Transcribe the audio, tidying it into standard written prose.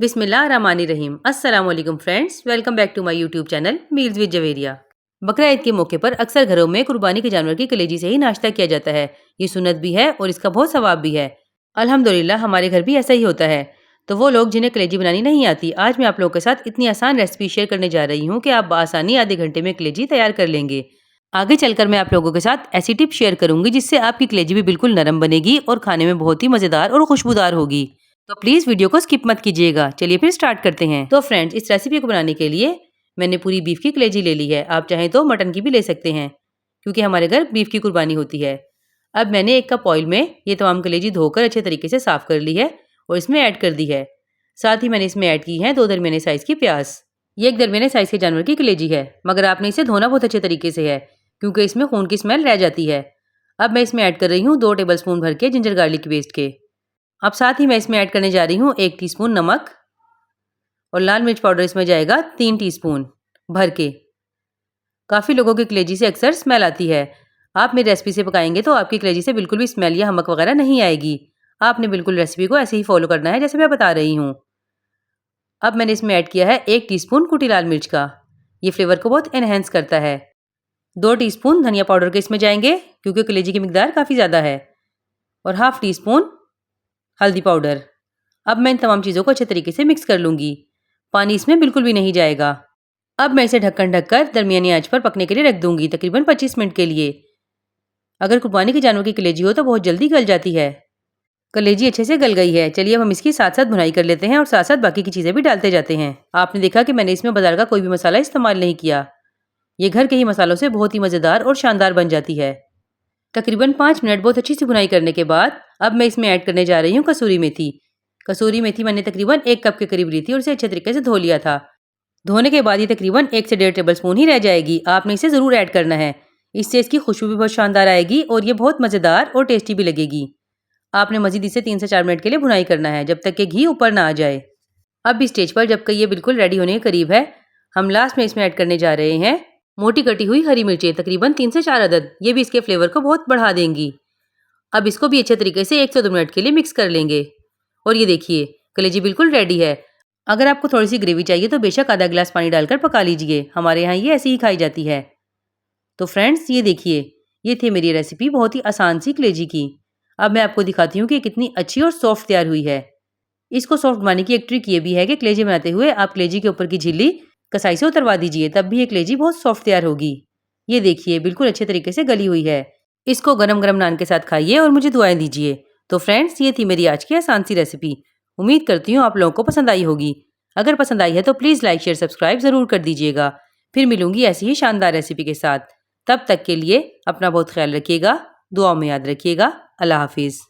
बिस्मिल्लाहिर्रहमानिर्रहीम। अस्सलाम वालेकुम friends, welcome back to my YouTube channel meals with Javeria. Bakra Eid के मौके पर अक्सर घरों में कुर्बानी के जानवर की कलेजी से ही नाश्ता किया जाता है। ये सुन्नत भी है और इसका बहुत सवाब भी है। अल्हम्दुलिल्लाह हमारे घर भी ऐसा ही होता है। तो वो लोग जिन्हें कलेजी बनानी नहीं आती, आज मैं आप लोगों के साथ इतनी आसान रेसिपी शेयर करने जा रही हूँ कि आप बआसानी आधे घंटे में कलेजी तैयार कर लेंगे। आगे चलकर मैं आप लोगों के साथ ऐसी टिप शेयर करूंगी जिससे आपकी कलेजी भी बिल्कुल नरम बनेगी और खाने में बहुत ही मजेदार और खुशबूदार होगी। तो प्लीज वीडियो को स्किप मत कीजिएगा। चलिए फिर स्टार्ट करते हैं। तो फ्रेंड्स, इस रेसिपी को बनाने के लिए मैंने पूरी बीफ की कलेजी ले ली है। आप चाहें तो मटन की भी ले सकते हैं, क्योंकि हमारे घर बीफ की कुर्बानी होती है। अब मैंने एक कप ऑयल में ये तमाम कलेजी धोकर अच्छे तरीके से साफ कर ली है और इसमें ऐड कर दी है। साथ ही मैंने इसमें ऐड की है 2 दरमियाने साइज की प्याज। ये एक दरमियाने साइज के जानवर की कलेजी है, मगर आपने इसे धोना बहुत अच्छे तरीके से है, क्योंकि इसमें खून की स्मेल रह जाती है। अब मैं इसमें ऐड कर रही हूँ 2 टेबल स्पून भर के जिंजर गार्लिक पेस्ट के। अब साथ ही मैं इसमें ऐड करने जा रही हूँ 1 टीस्पून नमक और लाल मिर्च पाउडर इसमें जाएगा 3 टीस्पून भर के। काफ़ी लोगों की कलेजी से अक्सर स्मेल आती है। आप मेरी रेसिपी से पकाएंगे तो आपकी कलेजी से बिल्कुल भी स्मेल या हमक वगैरह नहीं आएगी। आपने बिल्कुल रेसिपी को ऐसे ही फॉलो करना है जैसे मैं बता रही हूँ। अब मैंने इसमें ऐड किया है 1 टीस्पून कुटी लाल मिर्च का। ये फ्लेवर को बहुत एनहेंस करता है। 2 टीस्पून धनिया पाउडर के इसमें जाएंगे, क्योंकि कलेजी की मिकदार काफ़ी ज़्यादा है, और हाफ टीस्पून हल्दी पाउडर। अब मैं इन तमाम चीज़ों को अच्छे तरीके से मिक्स कर लूँगी। पानी इसमें बिल्कुल भी नहीं जाएगा। अब मैं इसे ढककर दरमियानी आंच पर पकने के लिए रख दूँगी, तकरीबन 25 मिनट के लिए। अगर कुर्बानी के जानवर की कलेजी हो तो बहुत जल्दी गल जाती है। कलेजी अच्छे से गल गई है। चलिए अब हम इसकी साथ साथ भुनाई कर लेते हैं और साथ साथ बाकी की चीज़ें भी डालते जाते हैं। आपने देखा कि मैंने इसमें बाजार का कोई भी मसाला इस्तेमाल नहीं किया। ये घर के ही मसालों से बहुत ही मज़ेदार और शानदार बन जाती है। तकरीबन 5 मिनट बहुत अच्छी सी भुनाई करने के बाद अब मैं इसमें ऐड करने जा रही हूँ कसूरी मेथी। कसूरी मेथी मैंने तकरीबन 1 कप के करीब ली थी और इसे अच्छे तरीके से धो लिया था। धोने के बाद ये तकरीबन 1 से 1.5 टेबल स्पून ही रह जाएगी। आपने इसे ज़रूर ऐड करना है, इससे इसकी खुशबू भी बहुत शानदार आएगी और ये बहुत मज़ेदार और टेस्टी भी लगेगी। आपने मज़ीद इसे 3 से 4 मिनट के लिए भुनाई करना है, जब तक कि घी ऊपर ना आ जाए। अब इस स्टेज पर जबकि ये बिल्कुल रेडी होने के करीब है, हम लास्ट में इसमें ऐड करने जा रहे हैं मोटी कटी हुई हरी मिर्चें, तकरीबन 3 से 4 अदद। ये भी इसके फ्लेवर को बहुत बढ़ा देंगी। अब इसको भी अच्छे तरीके से 1 से 2 मिनट के लिए मिक्स कर लेंगे। और ये देखिए, कलेजी बिल्कुल रेडी है। अगर आपको थोड़ी सी ग्रेवी चाहिए तो बेशक आधा गिलास पानी डालकर पका लीजिए। हमारे यहाँ ये ऐसी ही खाई जाती है। तो फ्रेंड्स, ये देखिए, ये थी मेरी रेसिपी बहुत ही आसान सी कलेजी की। अब मैं आपको दिखाती हूँ कि कितनी अच्छी और सॉफ्ट तैयार हुई है। इसको सॉफ्ट बनाने की एक ट्रिक ये भी है कि कलेजी बनाते हुए आप कलेजी के ऊपर की झिल्ली कसाई से उतरवा दीजिए, तब भी ये कलेजी बहुत सॉफ्ट तैयार होगी। ये देखिए, बिल्कुल अच्छे तरीके से गली हुई है। इसको गरम गरम नान के साथ खाइए और मुझे दुआएं दीजिए। तो फ्रेंड्स, ये थी मेरी आज की आसान सी रेसिपी। उम्मीद करती हूँ आप लोगों को पसंद आई होगी। अगर पसंद आई है तो प्लीज़ लाइक शेयर सब्सक्राइब ज़रूर कर दीजिएगा। फिर मिलूंगी ऐसी ही शानदार रेसिपी के साथ। तब तक के लिए अपना बहुत ख्याल रखिएगा, दुआ में याद रखिएगा। अल्लाह हाफिज़।